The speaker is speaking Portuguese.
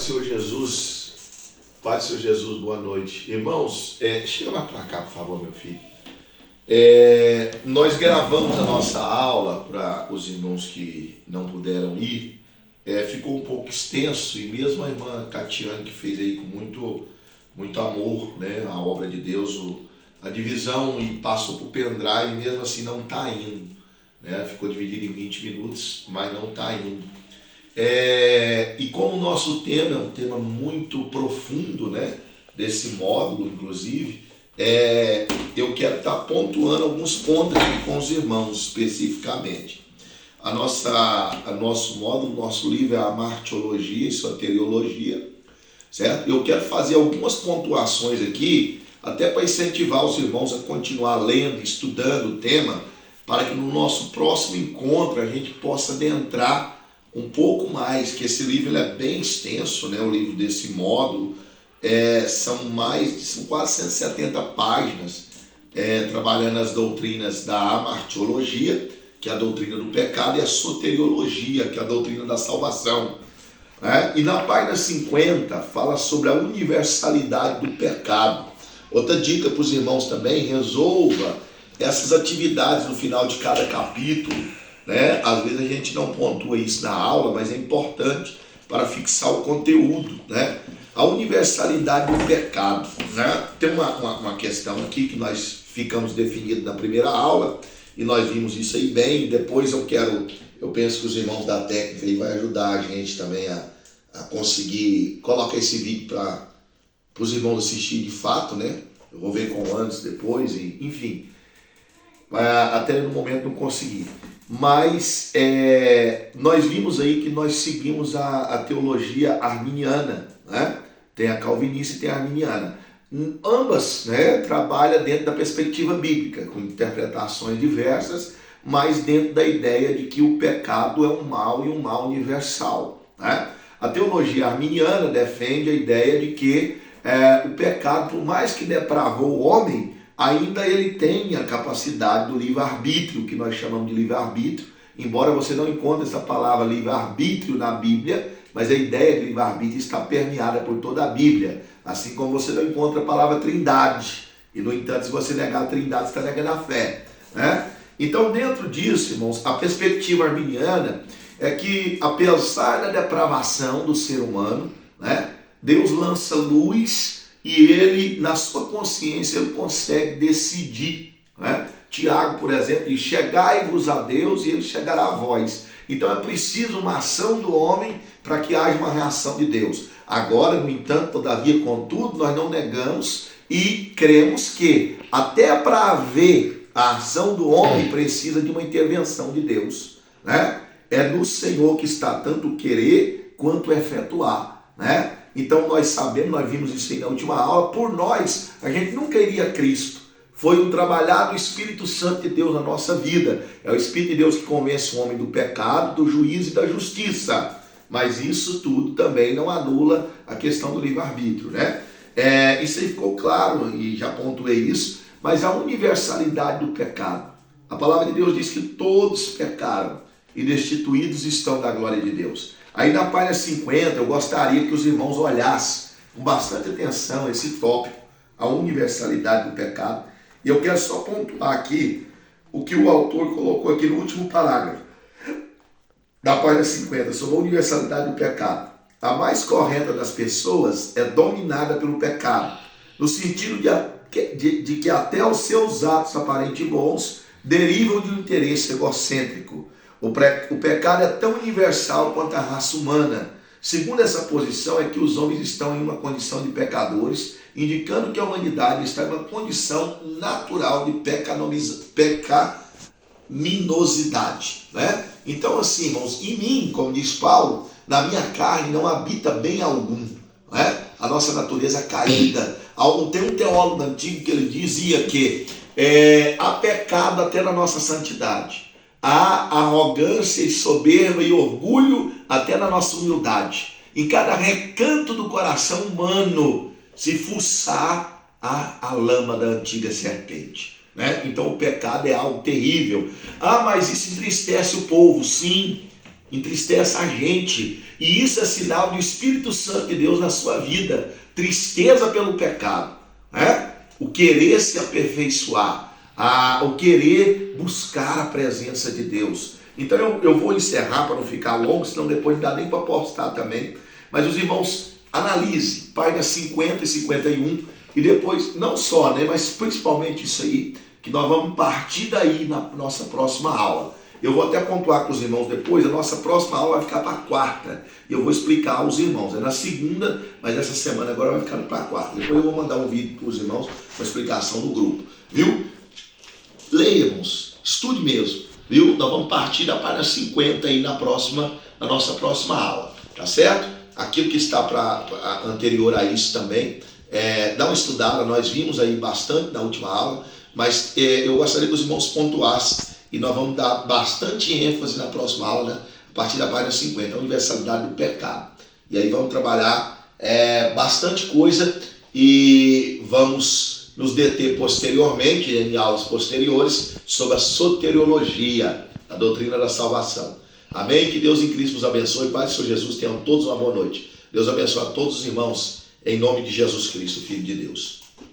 do Senhor Jesus, Pai do Senhor Jesus, boa noite. Irmãos, chega mais para cá, por favor, meu filho. Nós gravamos a nossa aula para os irmãos que não puderam ir. Ficou um pouco extenso e mesmo a irmã Catiane, que fez aí com muito amor, né, a obra de Deus, a divisão e passou para o pendrive, mesmo assim não está indo. Né? Ficou dividido em 20 minutos, mas não está indo. E como o nosso tema é um tema muito profundo, né, desse módulo, inclusive, eu quero estar pontuando alguns pontos aqui com os irmãos, especificamente. Nosso módulo, nosso livro é a Martiologia e Soteriologia, certo? Eu quero fazer algumas pontuações aqui, até para incentivar os irmãos a continuar lendo, estudando o tema, para que no nosso próximo encontro a gente possa adentrar um pouco mais, que esse livro é bem extenso, né? O livro desse módulo, são quase 170 páginas, trabalhando as doutrinas da amartiologia, que é a doutrina do pecado, e a soteriologia, que é a doutrina da salvação. E na página 50 fala sobre a universalidade do pecado. Outra dica para os irmãos também: resolva essas atividades no final de cada capítulo. Né? Às vezes a gente não pontua isso na aula, mas é importante para fixar o conteúdo. Né? A universalidade do pecado. Né? Tem uma questão aqui que nós ficamos definidos na primeira aula, e nós vimos isso aí bem. Depois eu penso que os irmãos da técnica aí vai ajudar a gente também a conseguir colocar esse vídeo para os irmãos assistirem de fato, né? Eu vou ver com antes, depois, e enfim. Até no momento não consegui. Mas nós vimos aí que nós seguimos a teologia arminiana, né? Tem a calvinista e tem a arminiana. Ambas, né, trabalham dentro da perspectiva bíblica, com interpretações diversas, mas dentro da ideia de que o pecado é um mal e um mal universal. Né? A teologia arminiana defende a ideia de que o pecado, por mais que depravou o homem, ainda ele tem a capacidade do livre-arbítrio, que nós chamamos de livre-arbítrio, embora você não encontre essa palavra livre-arbítrio na Bíblia, mas a ideia de livre-arbítrio está permeada por toda a Bíblia, assim como você não encontra a palavra trindade, e no entanto, se você negar a trindade, você está negando a fé. Né? Então, dentro disso, irmãos, a perspectiva arminiana é que, apesar da depravação do ser humano, né, Deus lança luz e ele, na sua consciência, ele consegue decidir. Né? Tiago, por exemplo, diz: chegai-vos a Deus e ele chegará a vós. Então é preciso uma ação do homem para que haja uma reação de Deus. Agora, no entanto, todavia, contudo, nós não negamos e cremos que até para haver a ação do homem precisa de uma intervenção de Deus. Né? É no Senhor que está tanto o querer quanto o efetuar. Né? Então nós sabemos, nós vimos isso aí na última aula, por nós, a gente nunca iria a Cristo. Foi um trabalhar do Espírito Santo de Deus na nossa vida. É o Espírito de Deus que convence o homem do pecado, do juízo e da justiça. Mas isso tudo também não anula a questão do livre-arbítrio. Né? Isso aí ficou claro e já pontuei isso. Mas a universalidade do pecado. A palavra de Deus diz que todos pecaram e destituídos estão da glória de Deus. Aí na página 50 eu gostaria que os irmãos olhassem com bastante atenção esse tópico, a universalidade do pecado. E eu quero só pontuar aqui o que o autor colocou aqui no último parágrafo da página 50, sobre a universalidade do pecado. A mais correta das pessoas é dominada pelo pecado, no sentido de que até os seus atos aparentemente bons derivam de um interesse egocêntrico. O pecado é tão universal quanto a raça humana. Segundo essa posição, é que os homens estão em uma condição de pecadores, indicando que a humanidade está em uma condição natural de pecaminosidade. Né? Então, assim, irmãos, em mim, como diz Paulo, na minha carne não habita bem algum. Né? A nossa natureza é caída. Tem um teólogo antigo que ele dizia que há pecado até na nossa santidade. Há arrogância e soberba e orgulho até na nossa humildade. Em cada recanto do coração humano se fuçar a lama da antiga serpente. Né? Então o pecado é algo terrível. Mas isso entristece o povo. Sim, entristece a gente. E isso é sinal do Espírito Santo de Deus na sua vida. Tristeza pelo pecado, né? O querer se aperfeiçoar, o querer buscar a presença de Deus. Então eu vou encerrar para não ficar longo, senão depois não dá nem para postar também. Mas os irmãos, analise páginas 50 e 51 e depois, não só, né, mas principalmente isso aí, que nós vamos partir daí na nossa próxima aula. Eu vou até pontuar com os irmãos depois, a nossa próxima aula vai ficar para a quarta. E eu vou explicar aos irmãos. É na segunda, mas essa semana agora vai ficar para a quarta. Depois eu vou mandar um vídeo para os irmãos com a explicação do grupo. Viu? Leia, irmãos. Estude mesmo. Viu? Nós vamos partir da página 50 aí na nossa próxima aula. Tá certo? Aquilo que está anterior a isso também, dá uma estudada. Nós vimos aí bastante na última aula, mas eu gostaria que os irmãos pontuassem. E nós vamos dar bastante ênfase na próxima aula, né? A partir da página 50, a universalidade do pecado. E aí vamos trabalhar bastante coisa e vamos nos deter posteriormente, em aulas posteriores, sobre a soteriologia, a doutrina da salvação. Amém? Que Deus em Cristo nos abençoe. Pai do Senhor Jesus, tenham todos uma boa noite. Deus abençoe a todos os irmãos, em nome de Jesus Cristo, Filho de Deus.